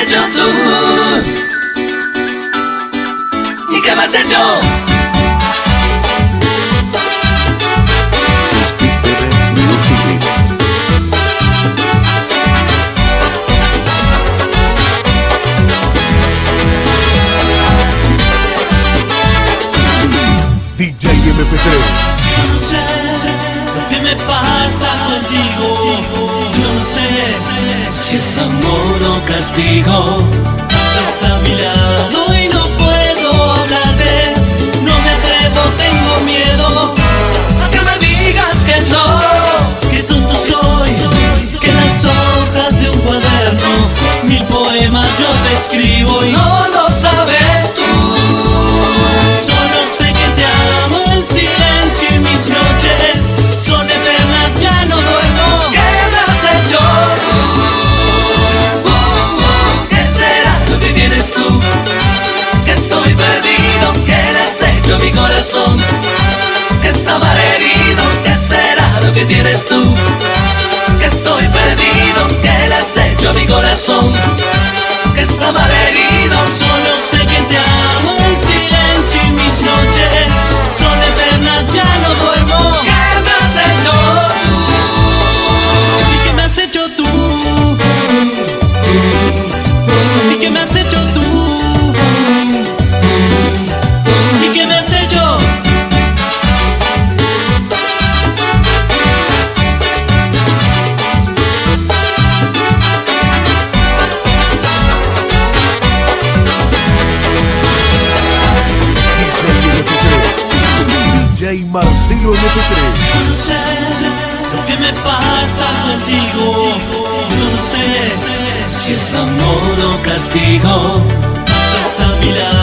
hecho tú? ¿Y qué me has hecho? DJ MP3. Yo no sé lo que me pasa contigo. Yo no sé Si es amor o castigo. estás a mi lado y no puedo hablarte. No me atrevo, tengo miedo A que me digas que no. que tonto soy. Que las hojas de un cuaderno, 1000 poemas yo te escribo y No lo sabes tú. solo sé que te amo. El silencio y mis noches son eternas, ya no duermo. ¿Qué me has hecho tú? ¿Qué será lo que tienes tú? Que estoy perdido. ¿Qué le has hecho a mi corazón? Que está malherido. ¿Qué será lo que tienes tú? Que estoy perdido. ¿Qué le has hecho a mi corazón? Que está malherido. Solo sé que te amo. El silencio y mis noches son eternas, ya no duermo. ¿Qué me has hecho tú? ¿Y qué me has hecho tú? ¿Y qué me has hecho tú? ¿Y qué me has hecho? DJ Marcelo MP3. Yo no sé lo que me pasa contigo. Yo no sé Si es amor o castigo. estás a mi lado